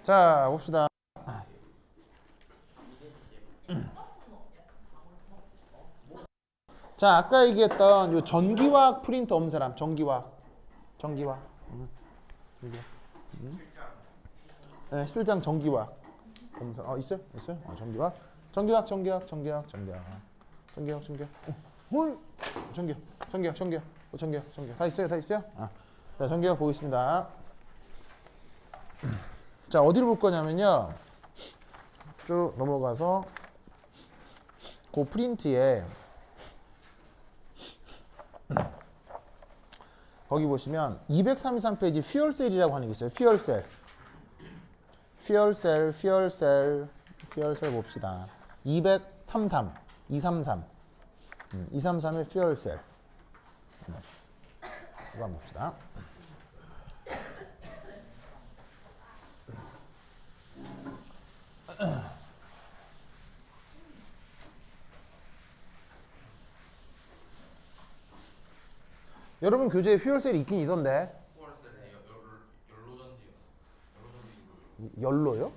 자, 봅시다. 자, 아까 얘기했던 요 전기화학 프린터 없는 사람. 전기화학. 전기화학. 전기화학. 네, 실장 전기화학. 없는 사람. 있어요? 있어요? 전기화학. 전기화학, 전기화학, 전기화학, 전기화학. 전기화학, 전기화학. 헐! 전기화학, 전기화학, 전기화학. 전기화학, 전기화학. 다 있어요? 다 있어요? 자, 전기화학 보겠습니다. 자, 어디를 볼 거냐면요. 쭉 넘어가서 그 프린트에 거기 보시면 233페이지 퓨얼셀이라고 하는 게 있어요. 퓨얼셀. 퓨얼셀, 퓨얼셀, 퓨얼셀 봅시다. 233, 233. 233의 퓨얼셀. 이거 한번 봅시다. 여러분 교재에 퓨얼셀이 있긴 있던데. 퓨얼셀에 연로전지요. 연로요?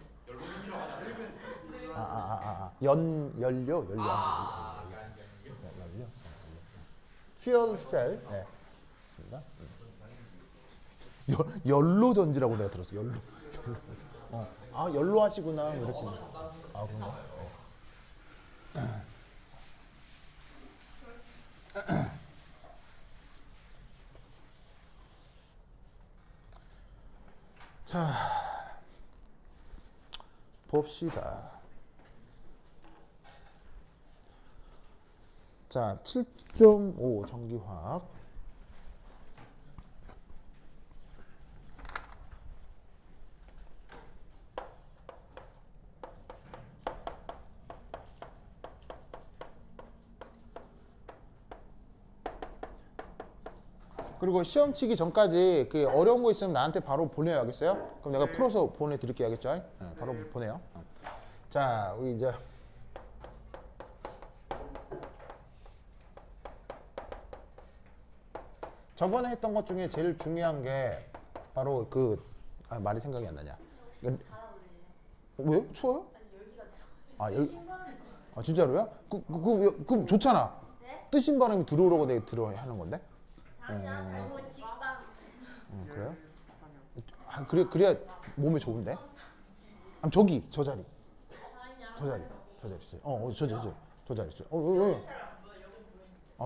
연로전지라고 하지 않아요? 연료. 퓨얼셀. 네. 있습니다. 연로전지라고 내가 들었어. 연로. 연로 하시구나. 이렇게. 그런가? 자, 봅시다. 자, 7.5 전기화학. 그리고 시험 치기 전까지 그 어려운 거 있으면 나한테 바로 보내야겠어요? 그럼 내가 풀어서 보내드릴게요, 알겠죠? 네, 바로 보내요. 자, 우리 이제 저번에 했던 것 중에 제일 중요한 게 바로 말이 생각이 안 나냐? 왜요? 추워요? 진짜로요? 그럼 좋잖아. 뜨신 바람이 들어오라고 내가 들어야 하는 건데? 그래요? 그래야 몸에 좋은데? 저 자리. 저 자리. 저 자리.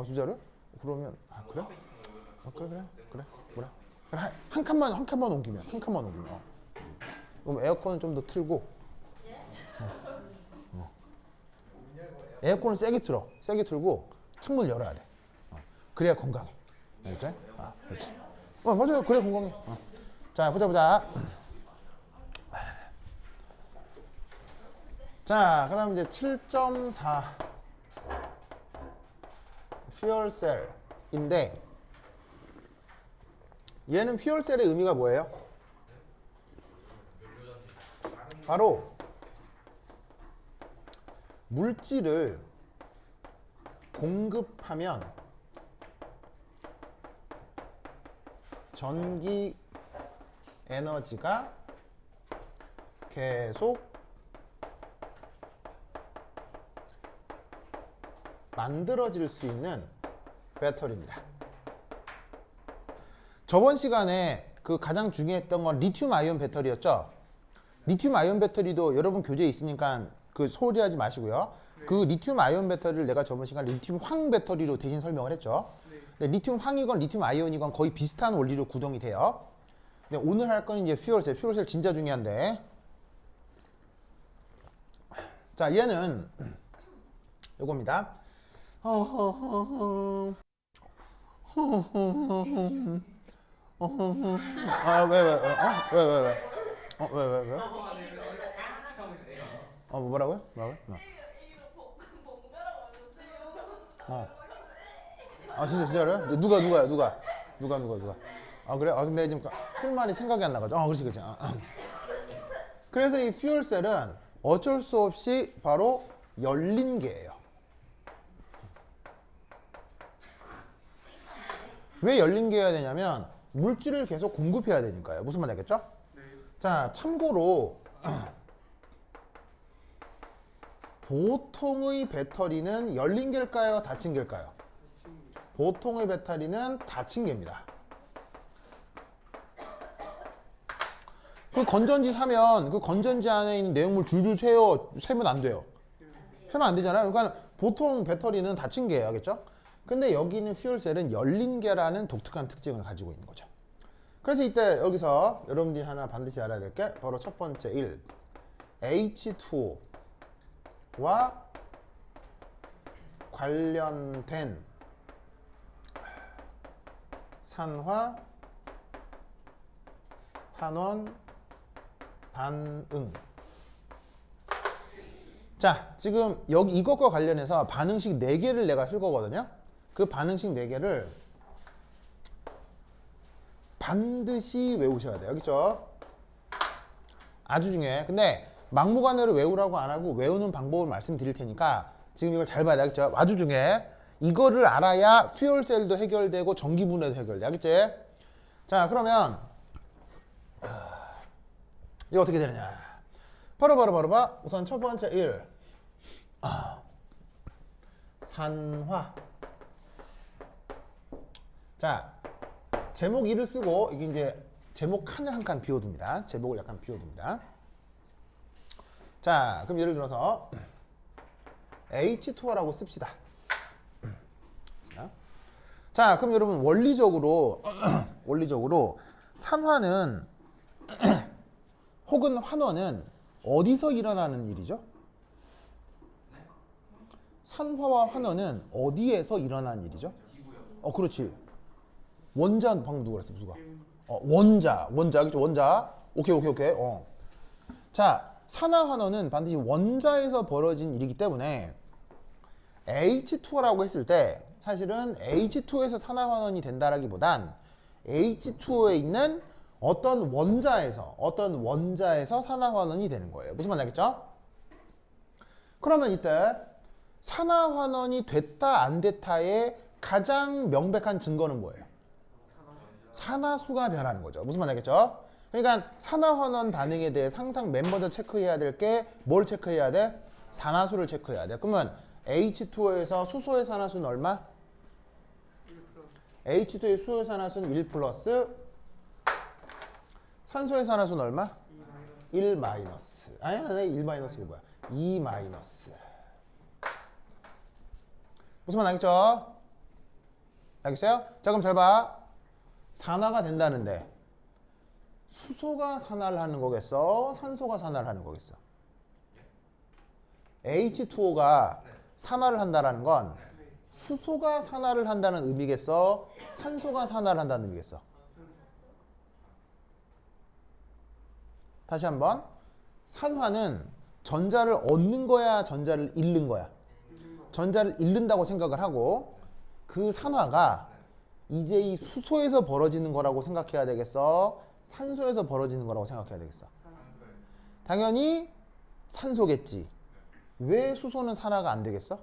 진짜로? 그러면, 그래? 그래. 한 칸만 옮기면. 그럼 에어컨을 좀 더 틀고, 에어컨을 세게 틀고, 창문을 열어야 돼. 그래야 건강해. 알겠지? 그렇지. 맞아요. 그래 건강해. 자, 보자. 자, 그 다음 이제 7.4 퓨얼셀인데 얘는 퓨얼셀의 의미가 뭐예요? 바로 물질을 공급하면 전기 에너지가 계속 만들어질 수 있는 배터리입니다. 저번 시간에 그 가장 중요했던 건 리튬 아이온 배터리였죠. 리튬 아이온 배터리도 여러분 교재에 있으니까 그 소홀히 하지 마시고요. 그 리튬 아이온 배터리를 내가 저번 시간 리튬 황 배터리로 대신 설명을 했죠. 근데 리튬 황이건 리튬 아이온이건 거의 비슷한 원리로 구동이 돼요. 근데 오늘 할 건 이제 퓨얼셀 진짜 중요한데. 자, 얘는 요겁니다. 왜? 뭐라고요? 진짜로요? 누가? 그래? 근데 지금 쓸 말이 생각이 안 나가지고. 그렇지. 그래서 이 퓨얼셀은 어쩔 수 없이 바로 열린 개예요. 왜 열린 게 해야 되냐면 물질을 계속 공급해야 되니까요. 무슨 말인지 알겠죠? 자, 참고로 보통의 배터리는 열린 개일까요? 닫힌 개일까요? 보통의 배터리는 닫힌 개입니다. 그 건전지 사면 그 건전지 안에 있는 내용물 줄줄 세면 안 돼요. 세면 안 되잖아요. 그러니까 보통 배터리는 닫힌 개예요. 알겠죠? 근데 여기 있는 퓨얼셀은 열린 개라는 독특한 특징을 가지고 있는 거죠. 그래서 이때 여기서 여러분들이 하나 반드시 알아야 될 게 바로 첫 번째 1. H2O와 관련된 산화 환원 반응. 자, 지금 여기 이것과 관련해서 반응식 4개를 내가 쓸 거거든요. 그 반응식 4개를 반드시 외우셔야 돼요. 알겠죠? 아주 중요해. 근데 막무가내로 외우라고 안 하고 외우는 방법을 말씀드릴 테니까 지금 이걸 잘 봐야 돼. 알겠죠? 아주 중요해. 이거를 알아야 퓨얼셀도 해결되고 전기분해도 해결돼. 알겠지? 자, 그러면 이거 어떻게 되느냐? 바로 봐. 우선 첫 번째 1. 산화. 자, 제목 1을 쓰고 이게 이제 제목 한 칸 비워둡니다. 제목을 약간 비워둡니다. 자, 그럼 예를 들어서 H2O라고 씁시다. 자, 그럼 여러분 원리적으로 산화는 혹은 환원은 어디서 일어나는 일이죠? 산화와 환원은 어디에서 일어나는 일이죠? 그렇지. 원자 방금 누가 그랬어? 누가? 원자, 알겠죠? 원자. 오케이. 자, 산화 환원은 반드시 원자에서 벌어진 일이기 때문에 H2O라고 했을 때 사실은 H2에서 산화 환원이 된다라기보단 H2O에 있는 어떤 원자에서 산화 환원이 되는 거예요. 무슨 말인지 알겠죠? 그러면 이때 산화 환원이 됐다 안 됐다의 가장 명백한 증거는 뭐예요? 산화수가 변하는 거죠. 무슨 말인지 알겠죠? 그러니까 산화 환원 반응에 대해 항상 맨 먼저 체크해야 될 게 뭘 체크해야 돼? 산화수를 체크해야 돼. 그러면 H2O에서 수소의 산화수는 얼마? H2O의 수소의 산화수는 1 플러스 산소의 산화수는 얼마? 1 마이너스. 아니 1 마이너스가 뭐야? 2 마이너스. 무슨 말 알겠죠? 알겠어요? 자, 그럼 잘 봐. 산화가 된다는데 수소가 산화를 하는 거겠어? 산소가 산화를 하는 거겠어? H2O가 산화를 한다는 건 수소가 산화를 한다는 의미겠어? 산소가 산화를 한다는 의미겠어? 다시 한번. 산화는 전자를 얻는 거야? 전자를 잃는 거야? 전자를 잃는다고 생각을 하고 그 산화가 이제 이 수소에서 벌어지는 거라고 생각해야 되겠어? 산소에서 벌어지는 거라고 생각해야 되겠어? 당연히 산소겠지. 왜 수소는 산화가 안 되겠어?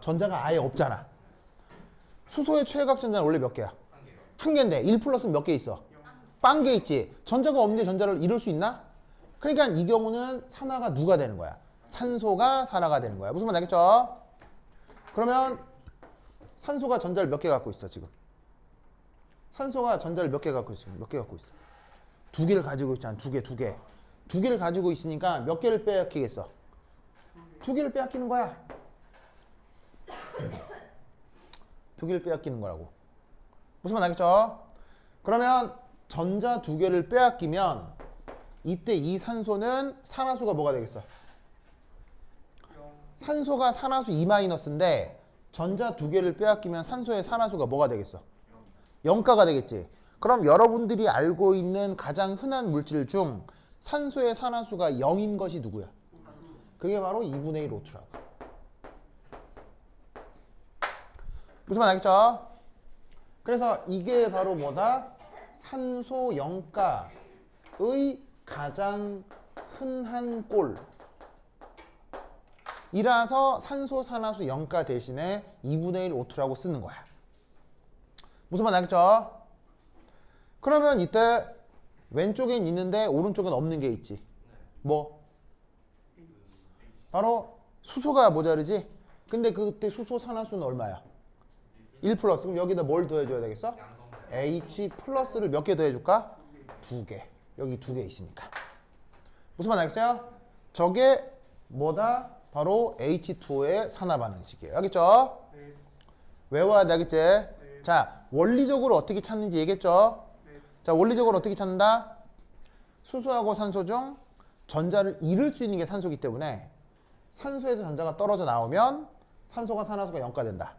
전자가 아예 없잖아. 수소의 최외각 전자는 원래 몇 개야? 한 개인데 1 플러스는 몇 개 있어? 빵 개 있지. 전자가 없는데 전자를 잃을 수 있나? 그러니까 이 경우는 산화가 누가 되는 거야? 산소가 산화가 되는 거야. 무슨 말 알겠죠? 그러면 산소가 전자를 몇 개 갖고 있어 지금? 산소가 전자를 몇 개 갖고 있어? 몇 개 갖고 있어? 2개를 가지고 있잖아. 2개. 2개를 가지고 있으니까 몇 개를 빼앗기겠어? 2개를 빼앗기는 거야. 2개를 빼앗기는 거라고. 무슨 말 알겠죠? 그러면 전자 2개를 빼앗기면 이때 이 산소는 산화수가 뭐가 되겠어? 산소가 산화수 2-인데 전자 2개를 빼앗기면 산소의 산화수가 뭐가 되겠어? 0가가 되겠지. 그럼 여러분들이 알고 있는 가장 흔한 물질 중 산소의 산화수가 0인 것이 누구야? 그게 바로 2분의 1 O2라고. 무슨 말 알겠죠? 그래서 이게 바로 뭐다? 산소 0가의 가장 흔한 꼴. 이라서 산소 산화수 0가 대신에 2분의 1 O2라고 쓰는 거야. 무슨 말 알겠죠? 그러면 이때 왼쪽엔 있는데 오른쪽엔 없는 게 있지. 뭐? 바로 수소가 모자르지? 근데 그때 수소 산화수는 얼마야? 1 플러스. 그럼 여기다 뭘 더해줘야 되겠어? H 플러스를 몇 개 더해줄까? 2개. 여기 2개 있으니까. 무슨 말 알겠어요? 저게 뭐다? 바로 H2O의 산화 반응식이에요. 알겠죠? 네. 외워야 돼, 알겠지? 네. 자, 원리적으로 어떻게 찾는지 얘기했죠? 네. 자, 원리적으로 어떻게 찾는다? 수소하고 산소 중 전자를 잃을 수 있는 게 산소이기 때문에 산소에서 전자가 떨어져 나오면 산소가 산화수가 0가 된다.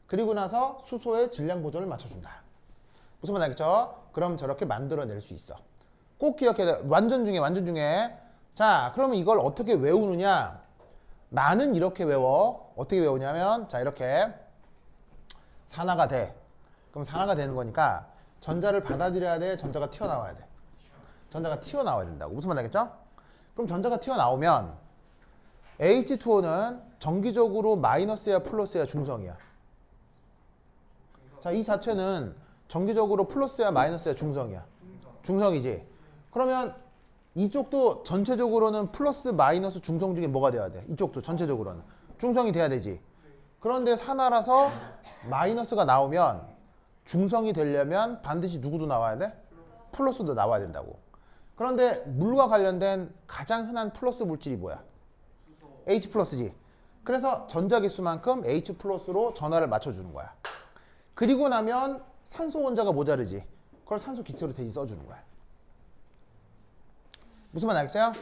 그리고 나서 수소의 질량 보존을 맞춰준다. 무슨 말 알겠죠? 그럼 저렇게 만들어낼 수 있어. 꼭 기억해야 돼. 완전 중에. 자, 그러면 이걸 어떻게 외우느냐? 나는 이렇게 외워. 어떻게 외우냐면, 자, 이렇게 산화가 돼. 그럼 산화가 되는 거니까 전자를 받아들여야 돼? 전자가 튀어나와야 돼? 전자가 튀어나와야 된다고. 무슨 말 알겠죠? 그럼 전자가 튀어나오면 H2O는 정기적으로 마이너스야 플러스야 중성이야? 자, 이 자체는 정기적으로 플러스야 마이너스야 중성이야? 중성이지. 그러면 이쪽도 전체적으로는 플러스 마이너스 중성 중에 뭐가 돼야 돼? 이쪽도 전체적으로는 중성이 돼야 되지. 그런데 산화라서 마이너스가 나오면 중성이 되려면 반드시 누구도 나와야 돼? 플러스도 나와야 된다고. 그런데 물과 관련된 가장 흔한 플러스 물질이 뭐야? H 플러스지. 그래서 전자 개수만큼 H 플러스로 전화를 맞춰주는 거야. 그리고 나면 산소 원자가 모자르지. 그걸 산소 기체로 대신 써주는 거야. 무슨 말 알겠어요?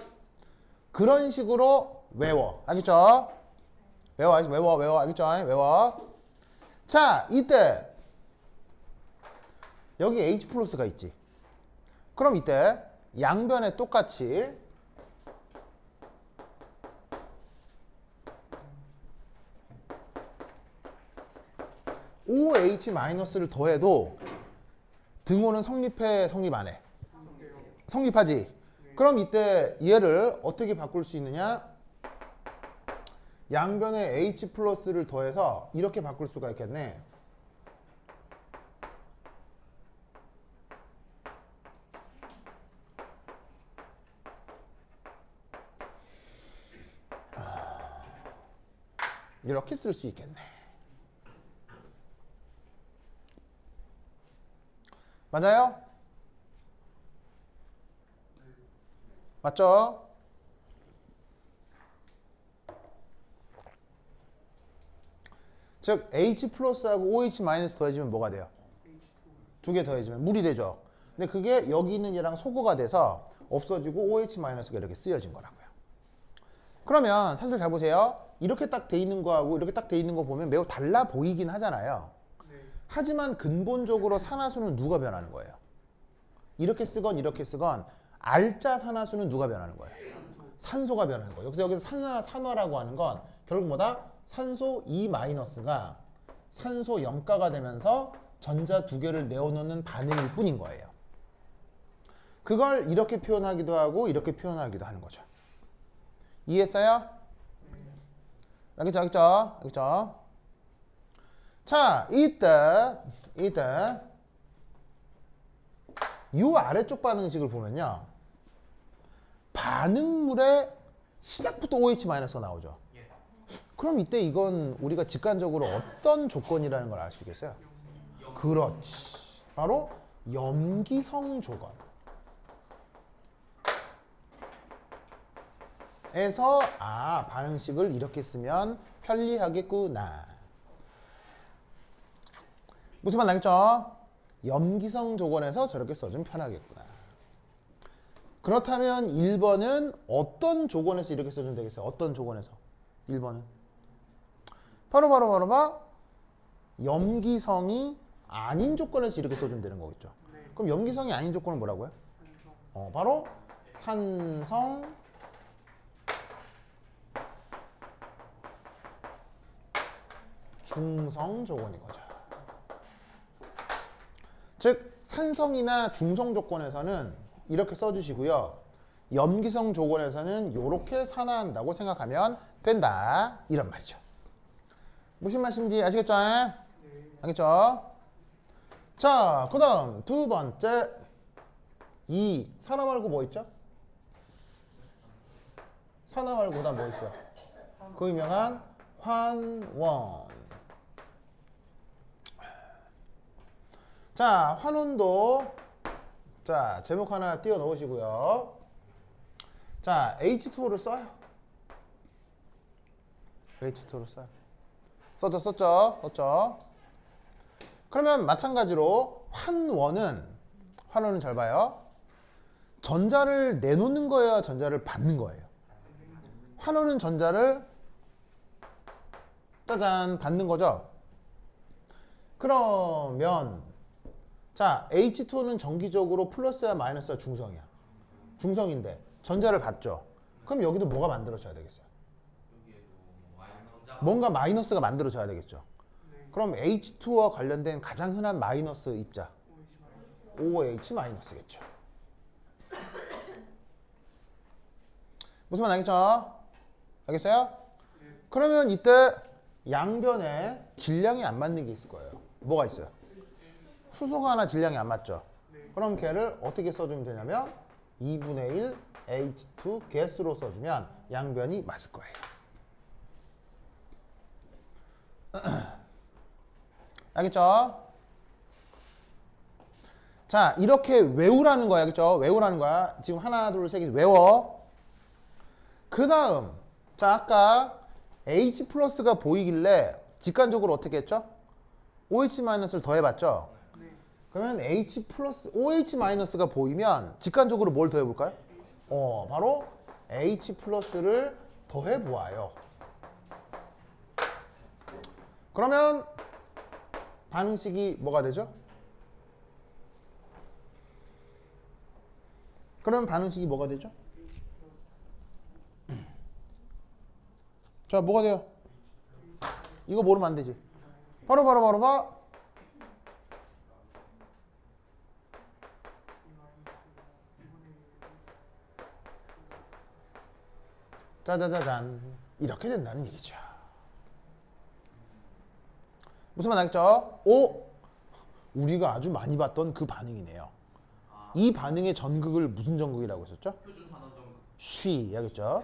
그런 식으로 외워. 알겠죠? 외워. 알겠죠? 외워. 자, 이때 여기 H 플러스가 있지. 그럼 이때 양변에 똑같이 OH-를 더해도 등호는 성립해, 성립 안 해? 성립하지? 그럼 이때 얘를 어떻게 바꿀 수 있느냐? 양변에 H 플러스를 더해서 이렇게 바꿀 수가 있겠네. 이렇게 쓸 수 있겠네. 맞아요? 맞죠? 즉 H 플러스하고 OH 마이너스 더해지면 뭐가 돼요? 2개 더해지면 물이 되죠. 근데 그게 여기 있는 얘랑 소거가 돼서 없어지고 OH 마이너스가 이렇게 쓰여진 거라고요. 그러면 사실 잘 보세요. 이렇게 딱 돼 있는 거하고 이렇게 딱 돼 있는 거 보면 매우 달라 보이긴 하잖아요. 하지만 근본적으로 산화수는 누가 변하는 거예요? 이렇게 쓰건 이렇게 쓰건 알짜 산화수는 누가 변하는 거예요? 산소가 변하는 거예요. 여기서 산화라고 하는 건 결국 뭐다? 산소 2-가 산소 0가가 되면서 전자 2개를 내어놓는 반응일 뿐인 거예요. 그걸 이렇게 표현하기도 하고 이렇게 표현하기도 하는 거죠. 이해했어요? 알겠죠? 자, 이때 이 아래쪽 반응식을 보면요. 반응물의 시작부터 OH-가 나오죠. 그럼 이때 이건 우리가 직관적으로 어떤 조건이라는 걸 알 수 있겠어요? 그렇지. 바로 염기성 조건. 에서 반응식을 이렇게 쓰면 편리하겠구나. 무슨 말 나겠죠? 염기성 조건에서 저렇게 써주면 편하겠구나. 그렇다면 1번은 어떤 조건에서 이렇게 써주면 되겠어요? 어떤 조건에서? 1번은 바로 염기성이 아닌 조건에서 이렇게 써주면 되는 거겠죠. 그럼 염기성이 아닌 조건은 뭐라고요? 바로 산성 중성 조건인 거죠. 즉 산성이나 중성 조건에서는 이렇게 써주시고요. 염기성 조건에서는 이렇게 산화한다고 생각하면 된다. 이런 말이죠. 무슨 말씀인지 아시겠죠? 알겠죠? 자, 그 다음 두 번째 이 산화 말고 뭐 있죠? 산화 말고 그다음 뭐 있어? 그 유명한 환원. 자, 환원도 자, 제목 하나 띄워 넣으시고요. 자, H2O를 써요. H2O를 써요. 썼죠. 그러면 마찬가지로 환원은 잘 봐요. 전자를 내놓는 거예요, 전자를 받는 거예요? 환원은 전자를 짜잔 받는 거죠. 그러면 자, H2O는 정기적으로 플러스야 마이너스야 중성이야. 중성인데 전자를 받죠. 그럼 여기도 뭐가 만들어져야 되겠어요? 여기에도 전자가 뭔가 마이너스가 만들어져야 되겠죠. 그럼 H2와 관련된 가장 흔한 마이너스 입자 OH 마이너스겠죠. 무슨 말 알겠죠? 알겠어요? 그러면 이때 양변에 질량이 안 맞는 게 있을 거예요. 뭐가 있어요? 수소가 하나 질량이 안 맞죠? 그럼 걔를 어떻게 써주면 되냐면 2분의 1 H2 가스로 써주면 양변이 맞을 거예요. 알겠죠? 자, 이렇게 외우라는 거야. 알겠죠? 외우라는 거야. 지금 하나, 둘, 셋 개 외워. 그 다음, 자, 아까 H 플러스가 보이길래 직관적으로 어떻게 했죠? OH 마이너스를 더해봤죠? 그러면 H 플러스, OH 마이너스가 보이면 직관적으로 뭘 더해볼까요? 바로 H 플러스를 더해보아요. 그러면 반응식이 뭐가 되죠? 그럼 반응식이 뭐가 되죠? 자, 뭐가 돼요? 이거 모르면 안 되지. 바로 봐. 짜자자잔. 이렇게 된다는 얘기죠. 무슨 말 알겠죠? 우리가 아주 많이 봤던 그 반응이네요. 이 반응의 전극을 무슨 전극이라고 했었죠? 표준 환원 정도 쉬, 알겠죠?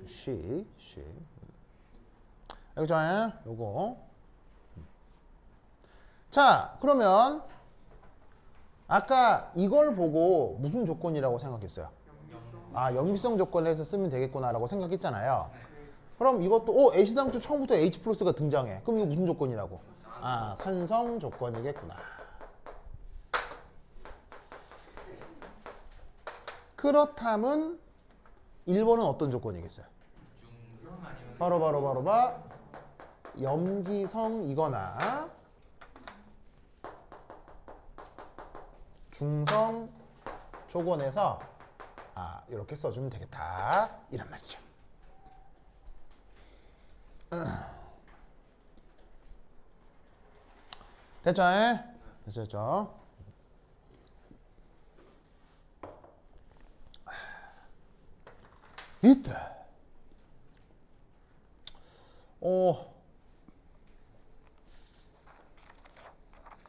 쉬. 알겠죠? 요거. 자, 그러면 아까 이걸 보고 무슨 조건이라고 생각했어요? 염기성 조건을 해서 쓰면 되겠구나라고 생각했잖아요. 그럼 이것도 H당초 처음부터 H 플러스가 등장해. 그럼 이거 무슨 조건이라고? 산성 조건이겠구나. 그렇다면 1번은 어떤 조건이겠어요? 중성 아니면 바로 염기성이거나 중성 조건에서 이렇게 써주면 되겠다 이란 말이죠. 됐죠? 이때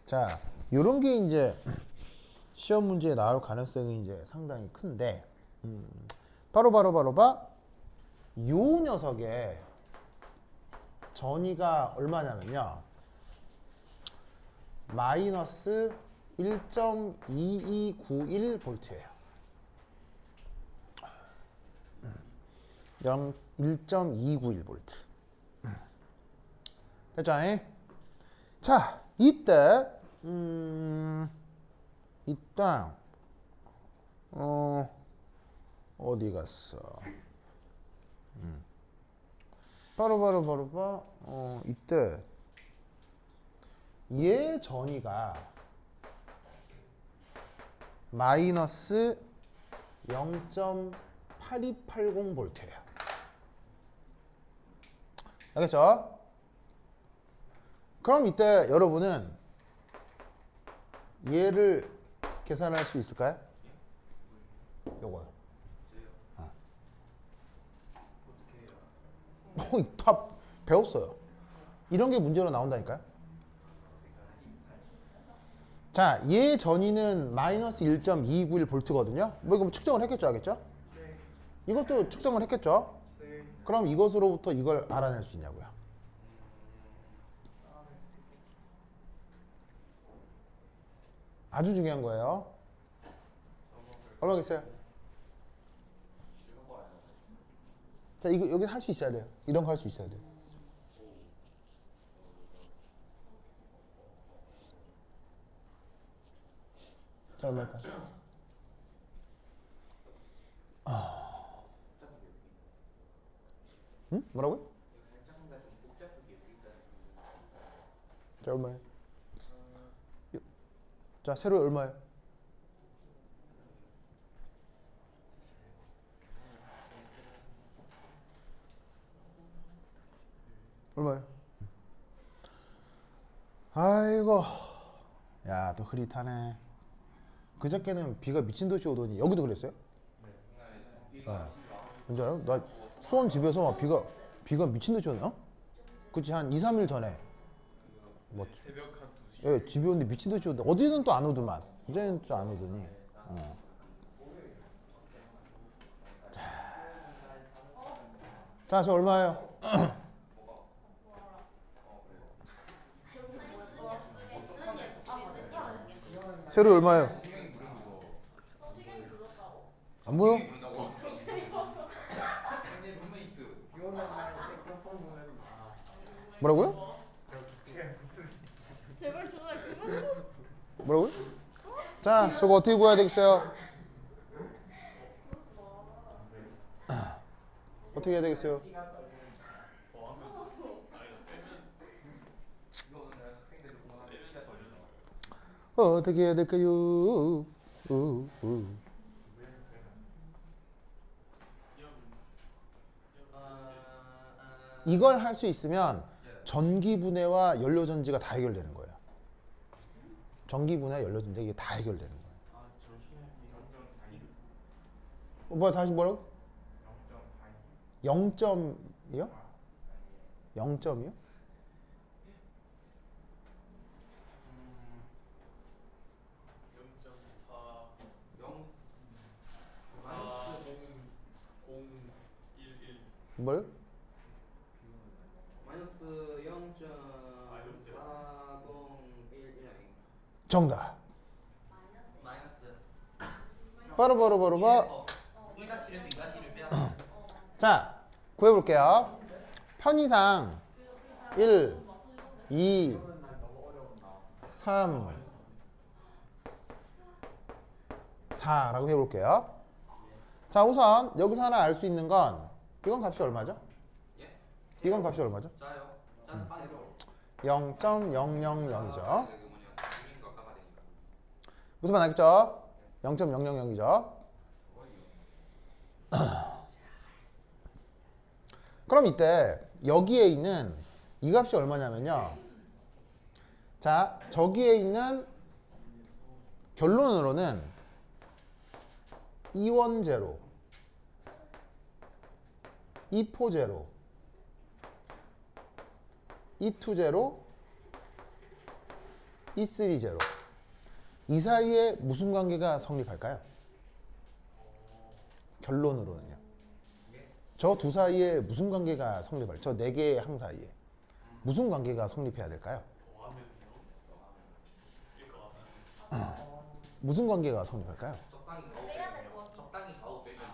자, 요런 게 이제 시험 문제에 나올 가능성이 이제 상당히 큰데 바로 요 녀석의 전위가 얼마냐면요 마이너스 1.2291V예요 1.291V 됐죠? 자, 이때 이따 어디 갔어? 바로 이때 얘 전위가 마이너스 0.8280V예요. 알겠죠? 그럼 이때 여러분은 얘를 계산할 수 있을까요? 요거요. 어떻게 해요? 다 배웠어요. 이런 게 문제로 나온다니까요. 자, 얘 전위는 마이너스 1.291V거든요. 뭐 이거 측정을 했겠죠, 알겠죠? 이것도 측정을 했겠죠? 그럼 이것으로부터 이걸 알아낼 수 있냐고요. 아주 중요한 거예요. 얼마겠어요? 자, 이거 여기 할 수 있어야 돼요. 이런 거 할 수 있어야 돼요. 자, 얼마일까? 응? 뭐라고요? 자, 얼마예요? 자, 세로 얼마예요? 얼마예요? 아이고, 야, 또 흐릿하네. 그저께는 비가 미친 듯이 오더니 여기도 그랬어요? 뭔지 알아요? 나 수원 집에서 막 비가 미친 듯이 오네. 어? 그치, 한 2, 3일 전에 뭐 새벽 한 2시. 예, 집에 오는데 미친 듯이 오는데 어디는 또 안 오더만. 어제는 또 안 오더니. 자, 저 얼마예요? 세로 얼마예요? 안 보여? 뭐라고요? 제발 전화 그만. 뭐라고요? 자, 저거 어떻게 구해야 되겠어요? 어떻게 해야 되겠어요? 어떻게 해야 될까요? 이걸 할 수 있으면 전기분해와 연료전지가 다 해결되는 거예요. 전기분해, 연료전지 이게 다 해결되는 거예요. 아 잠시만요. 뭐야, 다시 뭐라고? 0점이요? 0점이요? 뭐요? 마이너스 0.4011 정답. 마이너스 바로 봐. 1-1에서 2-1을 빼야 돼. 자, 구해볼게요. 편의상 1, 2, 3, 4라고 해볼게요. 자, 우선 여기서 하나 알 수 있는 건 이건 값이 얼마죠? 예? 이건 값이 얼마죠? 짜요. 짜는 빠르죠. 0.000이죠. 무슨 말 알겠죠? 0.000이죠. 그럼 이때 여기에 있는 이 값이 얼마냐면요. 자, 저기에 있는 결론으로는 E1 제로, E4 제로, E2 제로, E3 제로. 이 사이에 무슨 관계가 성립할까요? 결론으로는요. 저 두 사이에 무슨 관계가 성립할? 저 네 개의 항 사이에 무슨 관계가 성립해야 될까요? 무슨 관계가 성립할까요? 적당히 가오 빼야 될 것 같아. 적당히 가오 빼면 돼.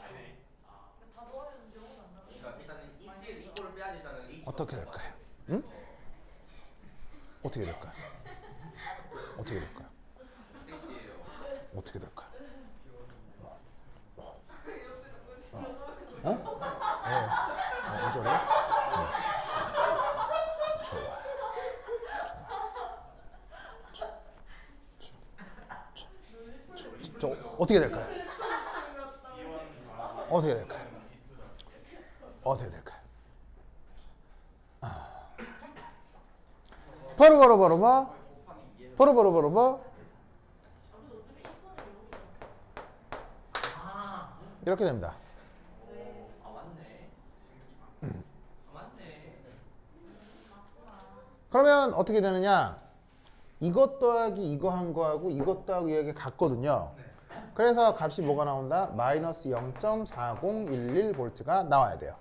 다 넣어야 되는데 영어가 안 나와. 그러니까 일단은 E에서 이거를 빼야지 일단은 H 어떻게 될까요? 응? 어떻게 될까요? 어떻게 될까요? H예요. 어떻게 될까요? 어? 왜 저래? 좋아. 저 어떻게 될까요? 어떻게 될까요? 어떻게 될까요? 바로 봐. 바로 봐. 이렇게 됩니다. 아 맞네. 아 맞네. 그러면 어떻게 되느냐? 이것 더하기 이거 한 거하고 이것 더하기 이게 같거든요. 그래서 값이 뭐가 나온다? 마이너스 0.4011V가 나와야 돼요.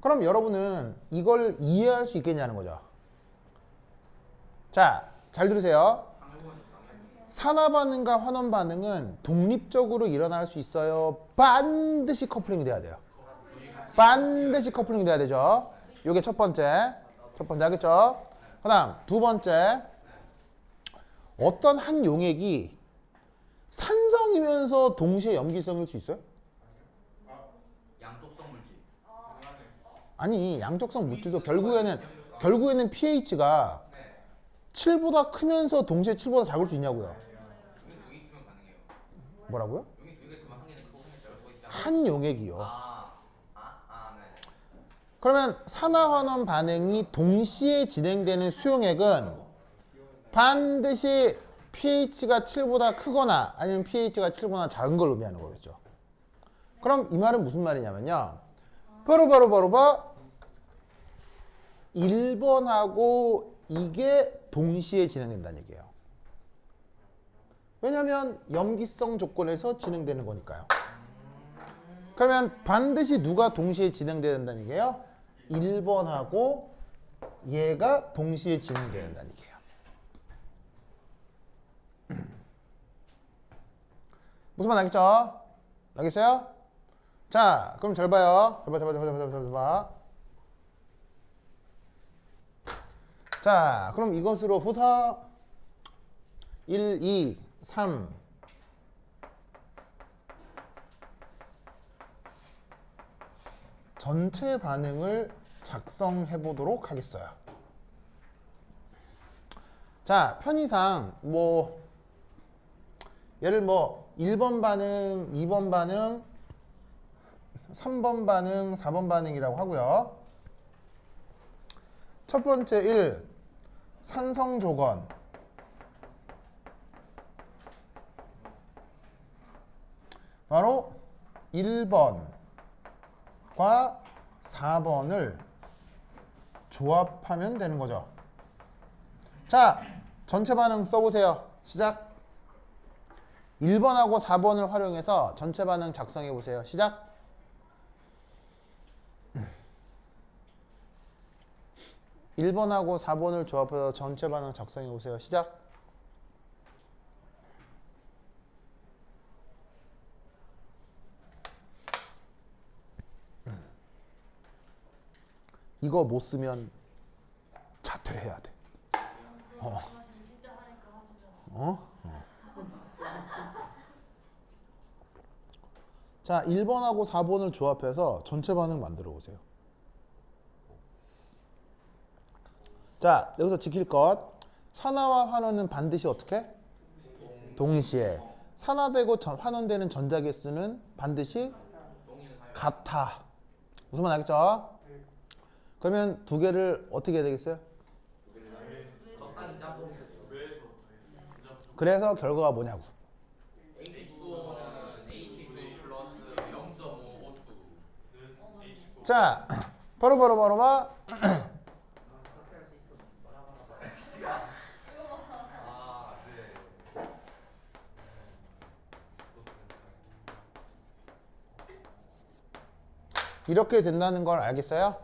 그럼 여러분은 이걸 이해할 수 있겠냐는 거죠. 자, 잘 들으세요. 산화 반응과 환원 반응은 독립적으로 일어날 수 있어요. 반드시 커플링이 돼야 돼요. 반드시 커플링이 돼야 되죠. 이게 첫 번째 알겠죠? 그다음 두 번째, 어떤 한 용액이 산성이면서 동시에 염기성일 수 있어요? 양쪽성 물질. 아니, 양쪽성 물질도 결국에는 pH가 네. 7보다 크면서 동시에 7보다 작을 수 있냐고요. 용이 있으면 가능해요. 뭐라고요? 용이 두 개 있으면 한 개는 크고 한 개는 작을 수가 있잖아요. 한 용액이요. 네. 그러면 산화환원 반응이 동시에 진행되는 수용액은 반드시 pH가 7보다 크거나 아니면 pH가 7보다 작은 걸 의미하는 거겠죠. 그럼 이 말은 무슨 말이냐면요. 바로 1번하고 이게 동시에 진행된다는 얘기예요. 왜냐하면 염기성 조건에서 진행되는 거니까요. 그러면 반드시 누가 동시에 진행된다는 얘기예요? 1번하고 얘가 동시에 진행된다는 얘기예요. 무슨 말 알겠죠? 알겠어요? 자, 그럼 잘 봐요. 잘 봐. 자, 그럼 이것으로 후사 1, 2, 3 전체 반응을 작성해 보도록 하겠어요. 자, 편의상 예를 1번 반응, 2번 반응, 3번 반응, 4번 반응이라고 하고요. 첫 번째 1, 산성 조건. 바로 1번과 4번을 조합하면 되는 거죠. 자, 전체 반응 써보세요. 시작. 1번하고 4번을 활용해서 전체 반응 작성해 보세요. 시작. (1번하고) 4번을 조합해서 전체 반응 작성해 보세요. 시작. 이거 못 쓰면 자퇴해야 돼. 진짜 하니까 하시잖아. 어? 자, 1번하고 4번을 조합해서 전체 반응 만들어 보세요. 자, 여기서 지킬 것. 산화와 환원은 반드시 어떻게? 동시에. 산화되고 환원되는 전자개수는 반드시 같아. 무슨 말 알겠죠? 그러면 두 개를 어떻게 해야 되겠어요? 적당히 짜고 그래서 결과가 뭐냐고. H2O는 H2 플러스 0.5 O2. 자, 바로 봐. 네. 이렇게 된다는 걸 알겠어요?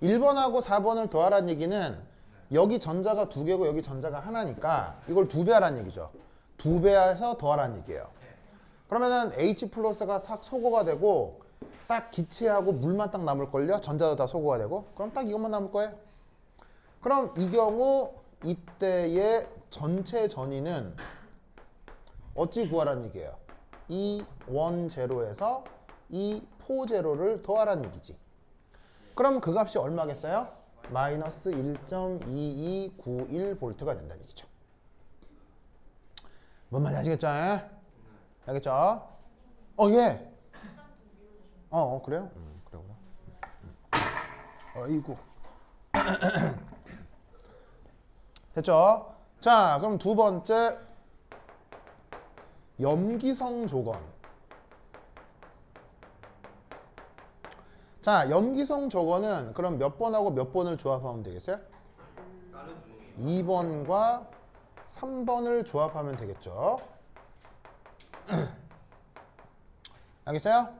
1번하고 4번을 더하라는 얘기는 여기 전자가 두 개고 여기 전자가 하나니까 이걸 두 배 하라는 얘기죠. 두 배 해서 더하라는 얘기예요. 그러면은 H 플러스가 싹 소거가 되고 딱 기체하고 물만 딱 남을걸요? 전자도 다 소거가 되고 그럼 딱 이것만 남을 거예요. 그럼 이 경우 이때의 전체 전위는 어찌 구하라는 얘기예요? 이 원 제로에서 이 포 제로를 더하라는 얘기지. 그럼 그 값이 얼마겠어요? 마이너스 1.2291V가 된다는 얘기죠. 뭔 말인지 아시겠죠? 알겠죠? 예. 그래요? 그래. 아이고. 됐죠? 자, 그럼 두 번째 염기성 조건. 자, 염기성 조건은 그럼 몇 번하고 몇 번을 조합하면 되겠어요? 2번과 3번을 조합하면 되겠죠. 알겠어요?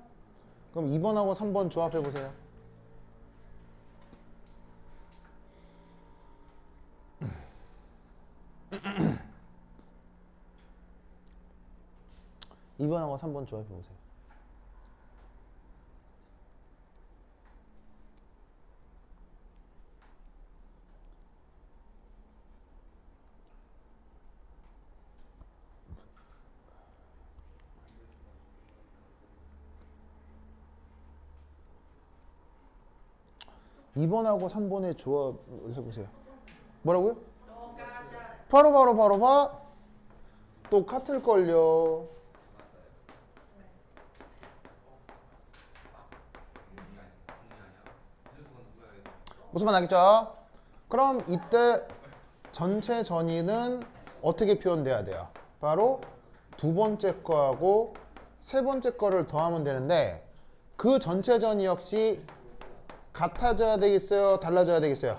그럼 2번하고 3번 조합해 보세요. (2번하고) 3번 조합해 보세요. (2번하고) (3번의) 조합을 해보세요. 뭐라고요? 바로 봐. 똑같을걸요. 무슨 말 알겠죠? 그럼 이때 전체 전위는 어떻게 표현돼야 돼요? 바로 두 번째 거하고 세 번째 거를 더하면 되는데 그 전체 전위 역시 같아져야 되겠어요? 달라져야 되겠어요?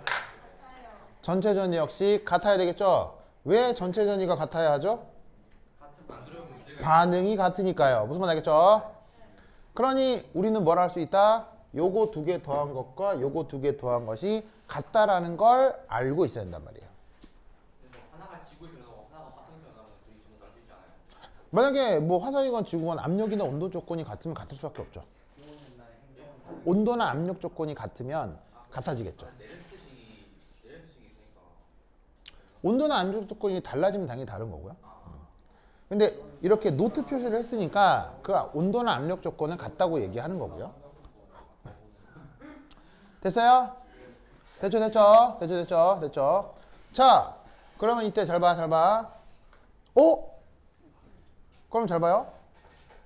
전체 전위 역시 같아야 되겠죠? 왜 전체 전위가 같아야 하죠? 반응이 같으니까요. 무슨 말 알겠죠? 그러니 우리는 뭘 할 수 있다? 요거 두 개 더한 것과 요거 두 개 더한 것이 같다라는 걸 알고 있어야 된단 말이에요. 하나가 지구에 들어가고 하나가 화성에 들어가면 둘이 전부 다를 수 있잖아요. 만약에 뭐 화성이건 지구건 압력이나 온도 조건이 같으면 같을 수밖에 없죠. 온도나 압력 조건이 같으면 같아지겠죠. 내려식이 있으니까. 온도나 압력 조건이 달라지면 당연히 다른 거고요. 근데 이렇게 노트 표시를 했으니까 그 온도나 압력 조건은 같다고 얘기하는 거고요. 됐어요? 됐죠. 자, 그러면 이때 잘 봐. 그럼 잘 봐요.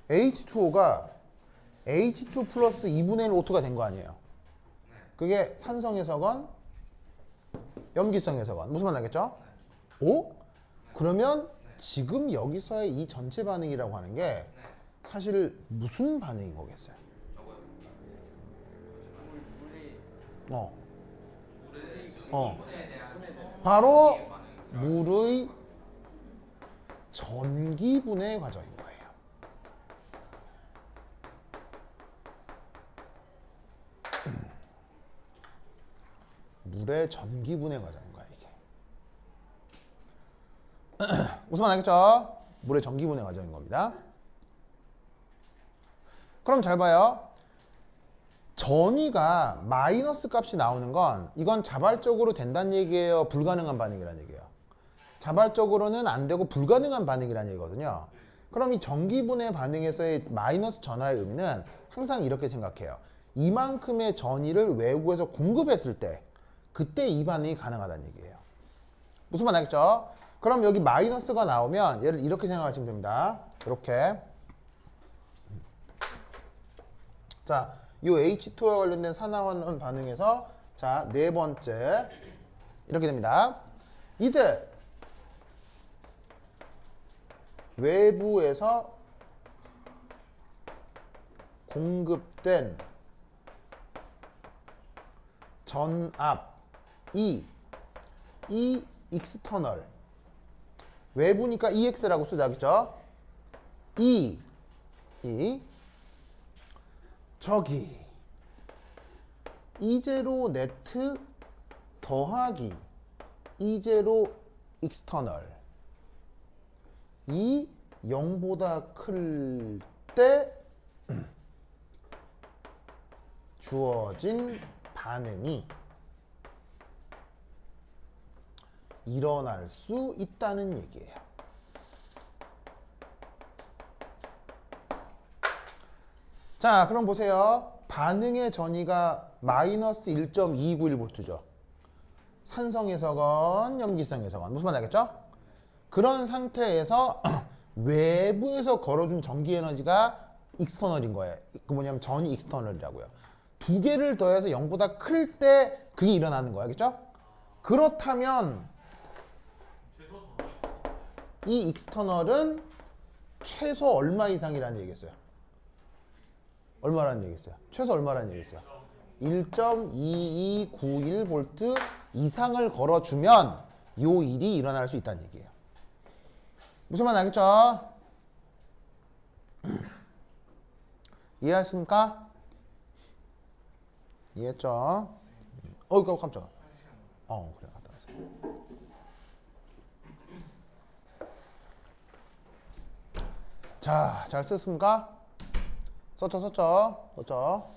H2O가 H2 플러스 2분의 1 O2가 된 거 아니에요. 그게 산성에서건 염기성에서건 무슨 말 알겠죠? 그러면 지금 여기서의 이 전체 반응이라고 하는 게 사실 무슨 반응인 거겠어요? 바로 물의 전기분해 과정인 거예요. 물의 전기분해 과정인 거야 이게. 무슨 말 알겠죠? 물의 전기분해 과정인 겁니다. 그럼 잘 봐요. 전위가 마이너스 값이 나오는 건 이건 자발적으로 된다는 얘기예요? 불가능한 반응이라는 얘기예요? 자발적으로는 안 되고 불가능한 반응이라는 얘기거든요. 그럼 이 전기분해 반응에서의 마이너스 전하의 의미는 항상 이렇게 생각해요. 이만큼의 전위를 외부에서 공급했을 때 그때 이 반응이 가능하다는 얘기예요. 무슨 말 알겠죠? 그럼 여기 마이너스가 나오면 얘를 이렇게 생각하시면 됩니다. 이렇게. 자, 이 H2와 관련된 산화환원 반응에서 자, 네 번째 이렇게 됩니다. 이때 외부에서 공급된 전압 E external 외부니까 EX라고 쓰자 그죠? E 저기 E0 네트 더하기 E0 external 이 0보다 클 때 주어진 반응이 일어날 수 있다는 얘기예요. 자, 그럼 보세요. 반응의 전위가 마이너스 1.291V죠. 산성에서건 염기성에서건 무슨 말 알겠죠? 그런 상태에서 외부에서 걸어준 전기 에너지가 익스터널인 거예요. 그 뭐냐면 전이 익스터널이라고요. 두 개를 더해서 0보다 클 때 그게 일어나는 거예요. 알겠죠? 그렇다면 이 익스터널은 최소 얼마 이상이라는 얘기겠어요? 얼마라는 얘기겠어요? 최소 얼마라는 얘기겠어요? 1.2291V 이상을 걸어주면 요 일이 일어날 수 있다는 얘기예요. 무슨 말 알겠죠? 이해하십니까? 이해했죠? 깜짝아. 그래, 갔다 왔어. 자, 잘 썼습니까? 썼죠?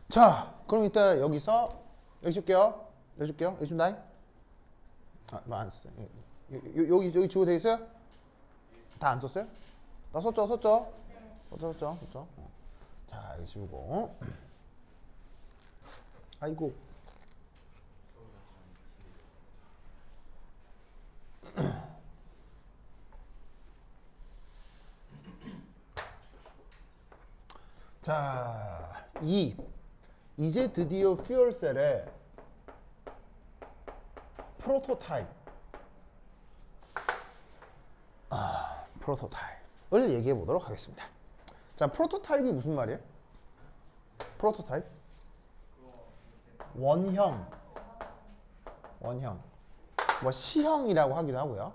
자, 그럼 이따 여기서 여기 줄게요. 여기 준다. 안 썼어요. 여기 주고 돼 있어요? 다 안 썼어요? 다 썼죠? 썼죠? 자, 여기 지우고. 아이고. 자, 이제 드디어 퓨얼셀의 프로토타입. 프로토타입을 얘기해 보도록 하겠습니다. 자, 프로토타입이 무슨 말이에요? 프로토타입? 원형. 뭐 시형이라고 하기도 하고요.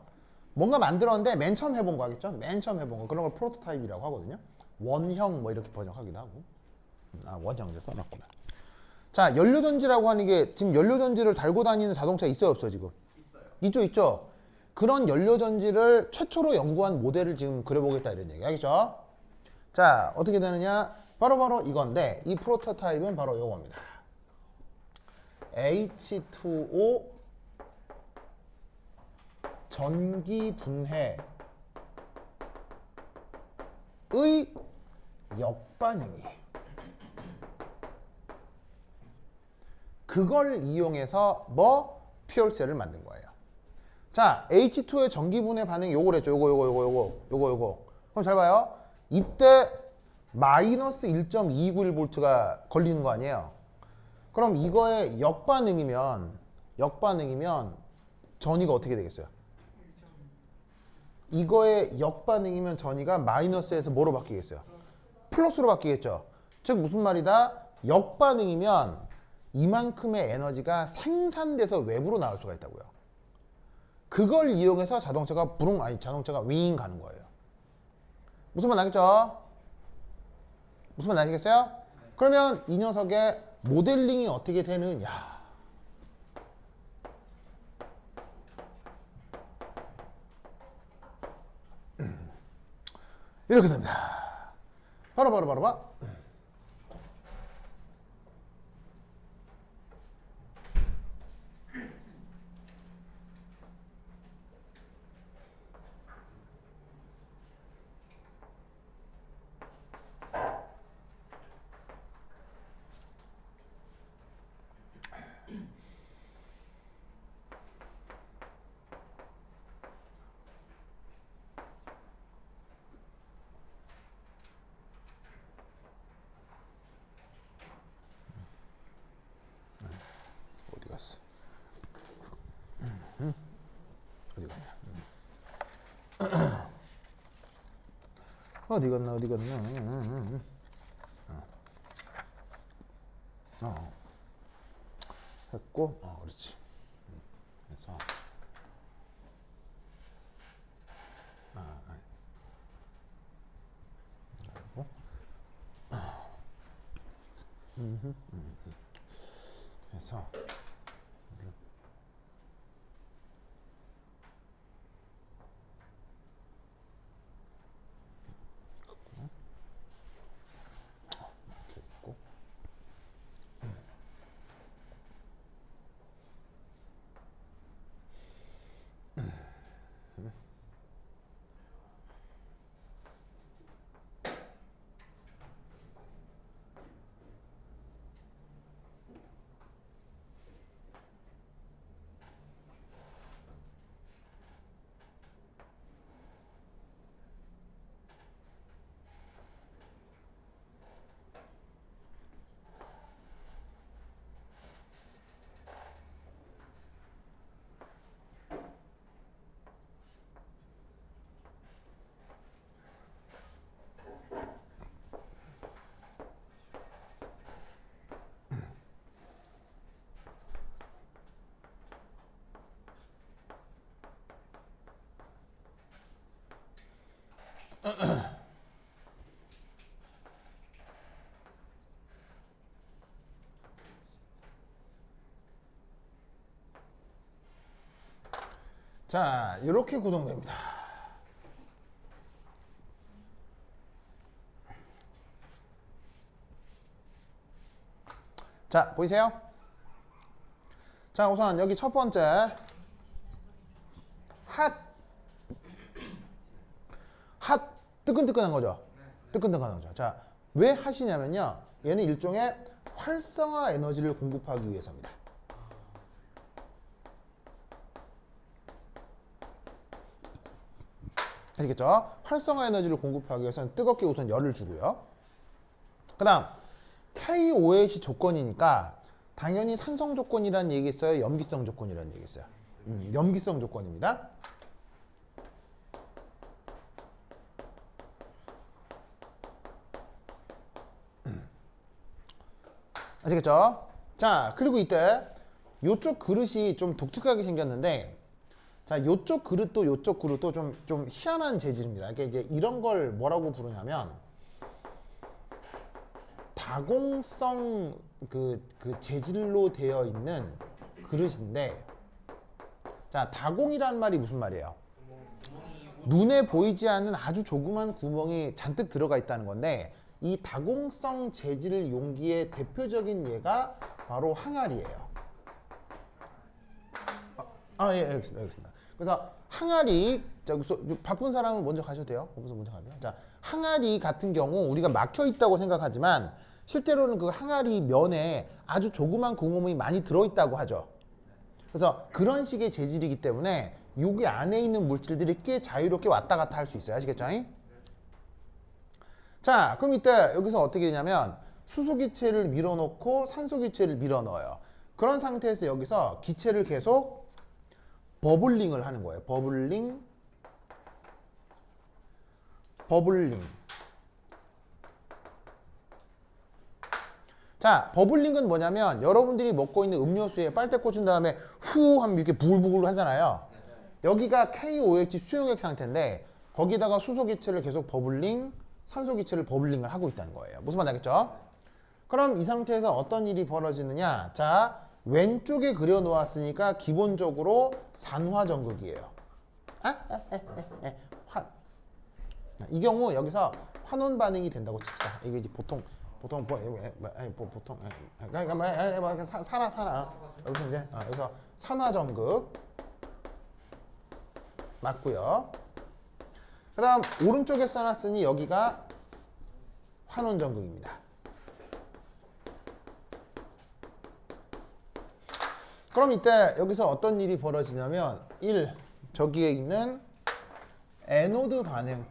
뭔가 만들었는데 맨 처음 해본 거 하겠죠? 맨 처음 해본 거. 그런 걸 프로토타입이라고 하거든요. 원형 뭐 이렇게 번역하기도 하고. 원형 이제 써놨구나. 자, 연료전지라고 하는 게 지금 연료전지를 달고 다니는 자동차 있어요, 없어요, 지금? 있죠. 그런 연료전지를 최초로 연구한 모델을 지금 그려보겠다 이런 얘기 알겠죠? 자, 어떻게 되느냐? 바로 이건데 이 프로토타입은 바로 요겁니다. H2O 전기 분해의 역반응이 그걸 이용해서 퓨얼셀을 만든 거예요. 자, H2의 전기 분해 반응이 요거랬죠. 요거. 그럼 잘 봐요. 이때 마이너스 1.291V가 걸리는 거 아니에요. 그럼 이거의 역반응이면 전위가 어떻게 되겠어요? 이거의 역반응이면 전위가 마이너스에서 뭐로 바뀌겠어요? 플러스로 바뀌겠죠. 즉 무슨 말이다? 역반응이면 이만큼의 에너지가 생산돼서 외부로 나올 수가 있다고요. 그걸 이용해서 자동차가 자동차가 윙 가는 거예요. 무슨 말 나겠죠? 무슨 말 나시겠어요? 그러면 이 녀석의 모델링이 어떻게 되느냐? 이렇게 됩니다. 바로. 어디 갔어? 어디 갔냐? 어디 갔나? 했고, 그렇지. 그래서 그리고 그래서 이렇게 있고 자, 이렇게 구동됩니다. 자, 보이세요? 자, 우선 여기 첫 번째 핫 뜨끈뜨끈한 거죠. 뜨끈뜨끈한 거죠. 자, 왜 핫이냐면요. 얘는 일종의 활성화 에너지를 공급하기 위해서입니다. 아시겠죠? 활성화 에너지를 공급하기 위해서는 뜨겁게 우선 열을 주고요. 그 다음 KOH의 조건이니까 당연히 산성 조건이라는 얘기 있어요? 염기성 조건이라는 얘기 있어요? 염기성 조건입니다. 아시겠죠? 자, 그리고 이때 요쪽 그릇이 좀 독특하게 생겼는데, 자, 요쪽 그릇도 좀 희한한 재질입니다. 그러니까 이제 이런 걸 뭐라고 부르냐면 다공성 그 재질로 되어 있는 그릇인데, 자, 다공이란 말이 무슨 말이에요? 눈에 보이지 않는 아주 조그만 구멍이 잔뜩 들어가 있다는 건데, 이 다공성 재질 용기의 대표적인 예가 바로 항아리예요. 예, 알겠습니다. 그래서 항아리, 자, 바쁜 사람은 먼저 가셔도 돼요. 거기서 먼저 가세요. 자, 항아리 같은 경우 우리가 막혀 있다고 생각하지만 실제로는 그 항아리 면에 아주 조그만 구멍이 많이 들어있다고 하죠. 그래서 그런 식의 재질이기 때문에 여기 안에 있는 물질들이 꽤 자유롭게 왔다 갔다 할 수 있어요. 아시겠죠? 자, 그럼 이때 여기서 어떻게 되냐면 수소기체를 밀어넣고 산소기체를 밀어넣어요. 그런 상태에서 여기서 기체를 계속 버블링을 하는 거예요. 버블링. 자, 버블링은 뭐냐면 여러분들이 먹고 있는 음료수에 빨대 꽂은 다음에 후 하면 이렇게 부글부글 하잖아요. 여기가 KOH 수용액 상태인데 거기다가 수소기체를 계속 버블링, 산소기체를 버블링을 하고 있다는 거예요. 무슨 말인지 알겠죠? 그럼 이 상태에서 어떤 일이 벌어지느냐? 자, 왼쪽에 그려놓았으니까 기본적으로 산화전극이에요. 이 경우 여기서 환원 반응이 된다고 칩시다. 이게 이제 보통 산화 여기서 이제 여기서 산화전극 맞고요. 그 다음 오른쪽에 써놨으니 여기가 환원전극입니다. 그럼 이때 여기서 어떤 일이 벌어지냐면 1. 저기에 있는 에노드 반응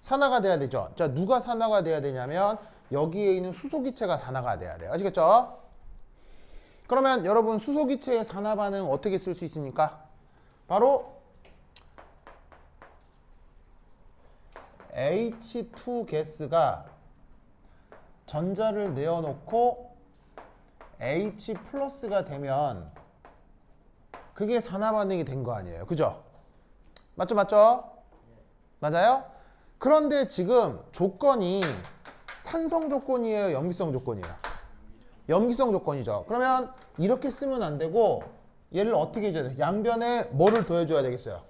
산화가 돼야 되죠. 자, 누가 산화가 돼야 되냐면 여기에 있는 수소기체가 산화가 돼야 돼요. 아시겠죠? 그러면 여러분 수소기체의 산화 반응 어떻게 쓸 수 있습니까? 바로 H2 가스가 전자를 내어놓고 H 플러스가 되면 그게 산화 반응이 된 거 아니에요. 그죠? 맞죠? 맞아요? 그런데 지금 조건이 산성 조건이에요? 염기성 조건이에요? 염기성 조건이죠. 그러면 이렇게 쓰면 안 되고 얘를 어떻게 해줘야 돼요? 양변에 뭐를 더해줘야 되겠어요?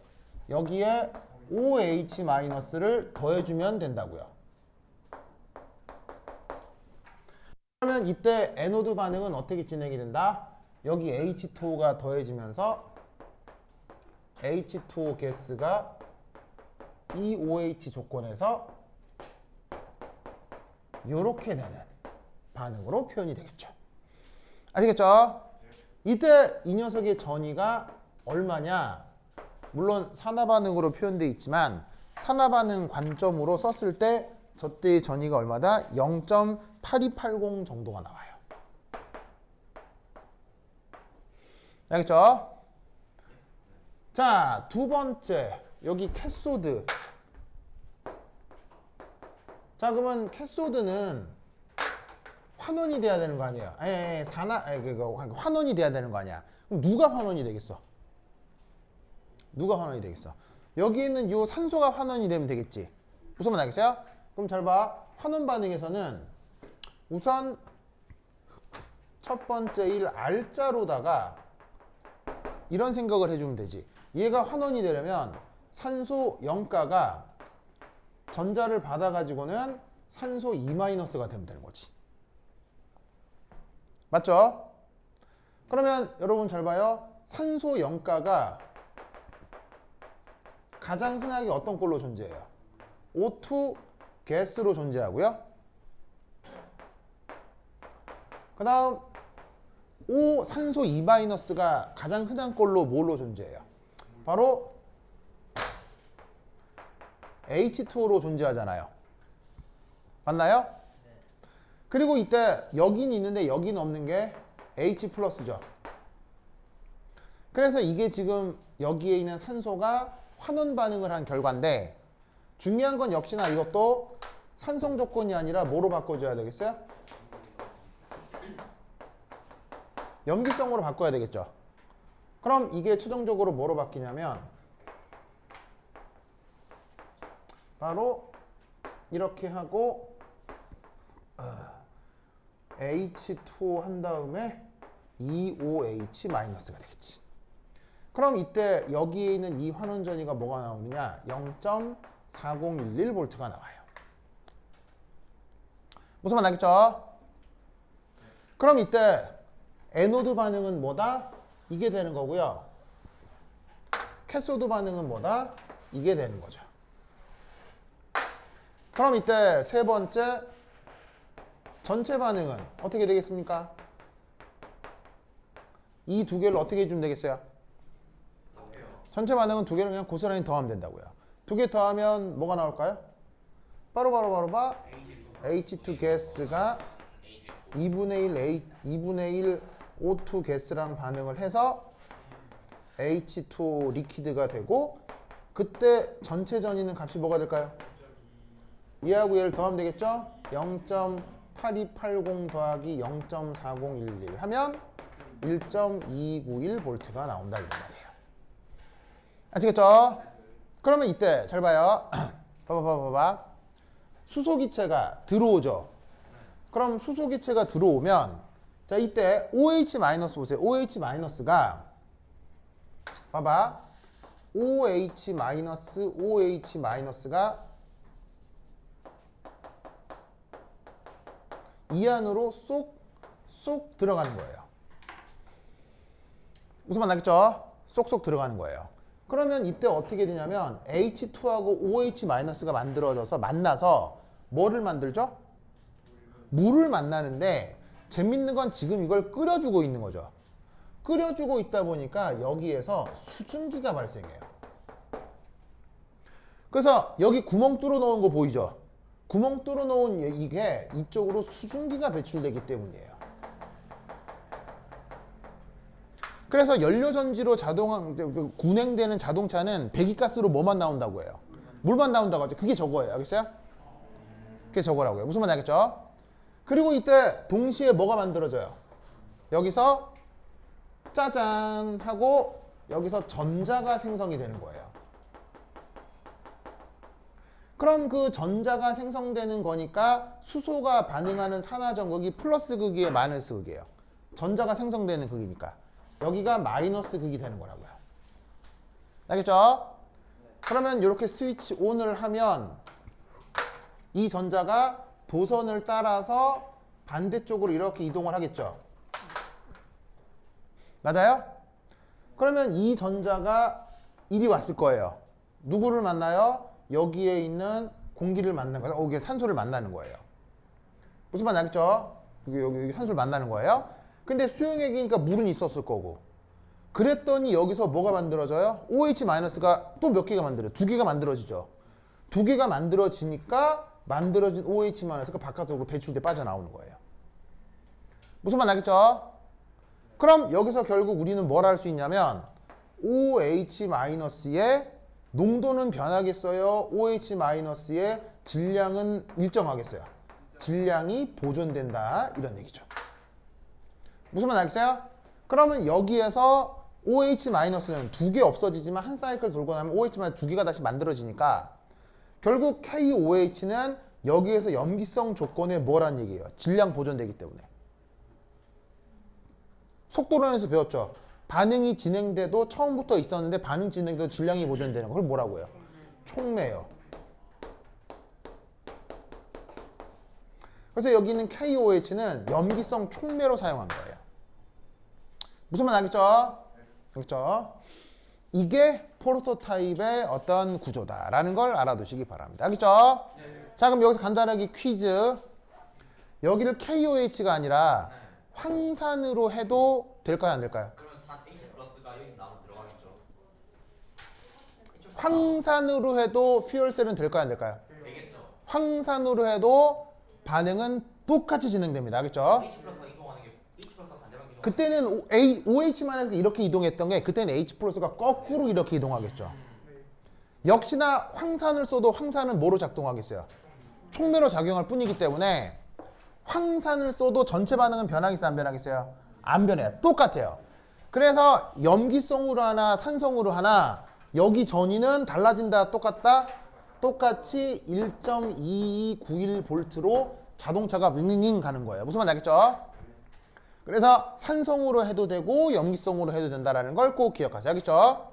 여기에 OH-를 더해주면 된다고요. 그러면 이때 에노드 반응은 어떻게 진행이 된다? 여기 H2O가 더해지면서 H2O 가스가 이 OH 조건에서 이렇게 되는 반응으로 표현이 되겠죠. 아시겠죠? 이때 이 녀석의 전위가 얼마냐? 물론 산화 반응으로 표현되어 있지만 산화 반응 관점으로 썼을 때 저때의 전위가 얼마다? 0.8280 정도가 나와요. 알겠죠? 자, 두 번째 여기 캐소드. 자, 그러면 캐소드는 환원이 돼야 되는 거 아니에요? 환원이 돼야 되는 거 아니야? 그럼 누가 환원이 되겠어? 누가 환원이 되겠어? 여기 있는 요 산소가 환원이 되면 되겠지. 무슨 말 알겠어요? 그럼 잘 봐. 환원 반응에서는 우선 첫 번째 일 R자로다가 이런 생각을 해주면 되지. 얘가 환원이 되려면 산소 0가가 전자를 받아가지고는 산소 2-가 되면 되는 거지. 맞죠? 그러면 여러분 잘 봐요. 산소 0가가 가장 흔하게 어떤 꼴로 존재해요? O2 가스로 존재하고요. 그 다음 O 산소 2-가 가장 흔한 꼴로 뭘로 존재해요? 바로 H2O로 존재하잖아요. 맞나요? 그리고 이때 여긴 있는데 여긴 없는 게 H 플러스죠. 그래서 이게 지금 여기에 있는 산소가 환원 반응을 한 결과인데 중요한 건 역시나 이것도 산성 조건이 아니라 뭐로 바꿔줘야 되겠어요? 염기성으로 바꿔야 되겠죠. 그럼 이게 최종적으로 뭐로 바뀌냐면 바로 이렇게 하고 H2O 한 다음에 2OH-가 되겠지. 그럼 이때 여기에 있는 이 환원 전위가 뭐가 나오느냐? 0.4011V가 나와요. 무슨 말 나겠죠? 그럼 이때 에노드 반응은 뭐다? 이게 되는 거고요. 캐소드 반응은 뭐다? 이게 되는 거죠. 그럼 이때 세 번째 전체 반응은 어떻게 되겠습니까? 이 두 개를 어떻게 해주면 되겠어요? 전체 반응은 두 개를 그냥 고스란히 더하면 된다고요. 두 개 더하면 뭐가 나올까요? 바로 H2 가스가 2분의 1 O2 가스랑 반응을 해서 H2 리퀴드가 되고 그때 전체 전위는 값이 뭐가 될까요? 얘하고 얘를 더하면 되겠죠? 0.8280 더하기 0.4011 하면 1.291V가 나온다 이런 말이에요. 아시겠죠? 그러면 이때 잘 봐요. 봐봐. 수소기체가 들어오죠. 그럼 수소기체가 들어오면 자 이때 OH- 보세요. OH-가 봐봐. OH-가 이 안으로 쏙 들어가는 거예요. 무슨 말 나겠죠? 쏙쏙 들어가는 거예요. 그러면 이때 어떻게 되냐면 H2하고 OH-가 만나서 뭐를 만들죠? 물을 만나는데 재밌는 건 지금 이걸 끓여주고 있는 거죠. 끓여주고 있다 보니까 여기에서 수증기가 발생해요. 그래서 여기 구멍 뚫어 놓은 거 보이죠? 구멍 뚫어 놓은 이게 이쪽으로 수증기가 배출되기 때문이에요. 그래서 연료전지로 운행되는 자동차는 배기가스로 뭐만 나온다고 해요? 물만 나온다고 하죠. 그게 저거예요. 알겠어요? 그게 저거라고요. 무슨 말인지 알겠죠? 그리고 이때 동시에 뭐가 만들어져요? 여기서 짜잔 하고 여기서 전자가 생성이 되는 거예요. 그럼 그 전자가 생성되는 거니까 수소가 반응하는 산화전극이 플러스 극이에요, 마이너스 극이에요? 전자가 생성되는 극이니까 여기가 마이너스 극이 되는 거라고요. 알겠죠? 그러면 이렇게 스위치 ON을 하면 이 전자가 도선을 따라서 반대쪽으로 이렇게 이동을 하겠죠. 맞아요? 그러면 이 전자가 이리 왔을 거예요. 누구를 만나요? 여기에 있는 공기를 만나는 거예요. 여기에 산소를 만나는 거예요. 무슨 말 알겠죠? 여기 산소를 만나는 거예요. 근데 수용액이니까 물은 있었을 거고. 그랬더니 여기서 뭐가 만들어져요? OH-가 또 몇 개가 만들어요? 두 개가 만들어지죠. 두 개가 만들어지니까 만들어진 OH-가 바깥으로 배출돼 빠져나오는 거예요. 무슨 말 알겠죠? 그럼 여기서 결국 우리는 뭘 할 수 있냐면 OH-의 농도는 변하겠어요? OH-의 질량은 일정하겠어요? 질량이 보존된다 이런 얘기죠. 무슨 말 알겠어요? 그러면 여기에서 OH-는 두 개 없어지지만 한 사이클 돌고 나면 OH- 두 개가 다시 만들어지니까 결국 KOH는 여기에서 염기성 조건에 뭐란 얘기예요? 질량 보존되기 때문에. 속도론에서 배웠죠. 반응이 진행돼도 처음부터 있었는데 반응 진행돼도 질량이 보존되는 걸 뭐라고 해요? 촉매요. 그래서 여기 있는 KOH는 염기성 촉매로 사용한 거예요. 무슨 말 알겠죠? 알겠죠? 이게 포르토타입의 어떤 구조다라는 걸 알아두시기 바랍니다. 알겠죠? 자, 그럼 여기서 간단하게 퀴즈. 여기를 KOH가 아니라 황산으로 해도 될까요, 안 될까요? 그러면 4H 플러스가 여기 나무 들어가겠죠. 황산으로 해도 퓨얼셀은 될까요, 안 될까요? 되겠죠. 황산으로 해도 반응은 똑같이 진행됩니다. 알겠죠? H 플러스가 이동하는 게 H 플러스가 반대방 이동. 그때는 OH만 해서 이렇게 이동했던 게 그때는 H 플러스가 거꾸로 이렇게 이동하겠죠. 역시나 황산을 써도 황산은 뭐로 작동하겠어요? 촉매로 작용할 뿐이기 때문에 황산을 써도 전체 반응은 변하겠어요, 안 변하겠어요? 안 변해요. 똑같아요. 그래서 염기성으로 하나 산성으로 하나 여기 전위는 달라진다, 똑같다? 똑같이 1.2291V로 자동차가 윙윙 가는 거예요. 무슨 말 알겠죠? 그래서 산성으로 해도 되고 염기성으로 해도 된다는 걸 꼭 기억하세요. 알겠죠?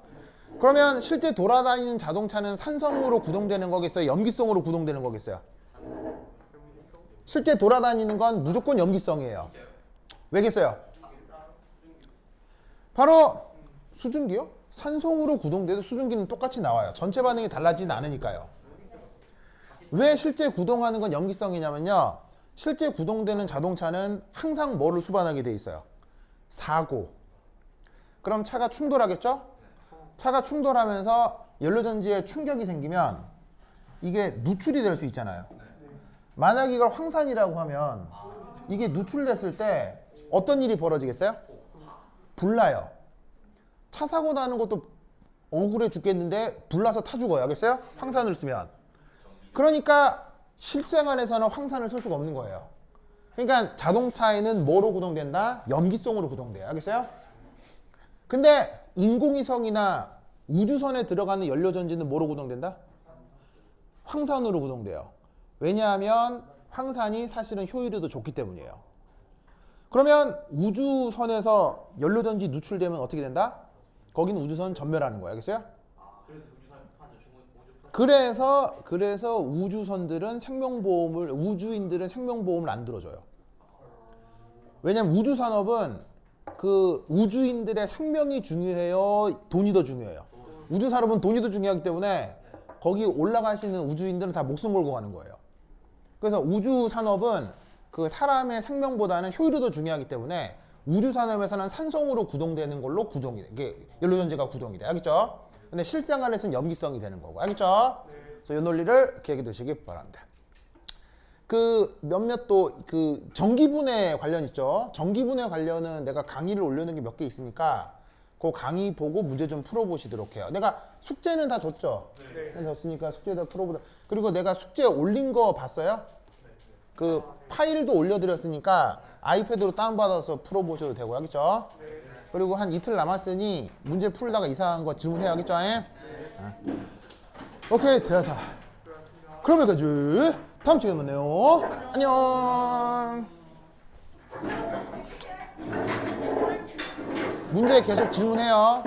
그러면 실제 돌아다니는 자동차는 산성으로 구동되는 거겠어요? 염기성으로 구동되는 거겠어요? 실제 돌아다니는 건 무조건 염기성이에요. 왜겠어요? 바로 수증기요? 산성으로 구동돼도 수증기는 똑같이 나와요. 전체 반응이 달라지진 않으니까요. 왜 실제 구동하는 건 염기성이냐면요. 실제 구동되는 자동차는 항상 뭐를 수반하게 돼 있어요? 사고. 그럼 차가 충돌하겠죠? 차가 충돌하면서 연료전지에 충격이 생기면 이게 누출이 될 수 있잖아요. 만약 이걸 황산이라고 하면 이게 누출됐을 때 어떤 일이 벌어지겠어요? 불나요. 차 사고 나는 것도 억울해 죽겠는데 불나서 타 죽어요. 알겠어요? 황산을 쓰면. 그러니까 실생활에서는 황산을 쓸 수가 없는 거예요. 그러니까 자동차에는 뭐로 구동된다? 염기성으로 구동돼요. 알겠어요? 근데 인공위성이나 우주선에 들어가는 연료전지는 뭐로 구동된다? 황산으로 구동돼요. 왜냐하면 황산이 사실은 효율이 더 좋기 때문이에요. 그러면 우주선에서 연료전지 누출되면 어떻게 된다? 거기는 우주선 전멸하는 거예요. 알겠어요? 그래서 우주선들은 생명보험을, 우주인들은 생명보험을 안 들어줘요. 왜냐면 우주산업은 그 우주인들의 생명이 중요해요? 돈이 더 중요해요? 우주산업은 돈이 더 중요하기 때문에 거기 올라가시는 우주인들은 다 목숨 걸고 가는 거예요. 그래서 우주산업은 그 사람의 생명보다는 효율이 더 중요하기 때문에 우주산업에서는 산성으로 구동되는 걸로 구동이 돼. 이게 연료전지가 구동이 돼. 알겠죠? 근데 실생활에서는 염기성이 되는 거고. 알겠죠? 그래서 이 논리를 기억해 두시기 바랍니다. 그 몇몇 또 그 전기분해 관련 있죠? 전기분해 관련은 내가 강의를 올려놓은 게 몇 개 있으니까 그 강의 보고 문제 좀 풀어보시도록 해요. 내가 숙제는 다 줬죠? 네. 줬으니까 숙제 다 풀어보자. 그리고 내가 숙제 올린 거 봤어요? 그 파일도 올려드렸으니까 아이패드로 다운받아서 풀어보셔도 되고. 알겠죠? 그리고 한 이틀 남았으니 문제 풀다가 이상한 거 질문해야겠죠? 오케이, 됐다. 그럼 여기까지. 다음 시간에 만나요. 안녕. 문제 계속 질문해요.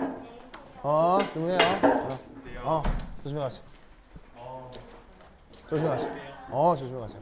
질문해요. 조심히 가세요. 조심히 가세요. 조심히 가세요.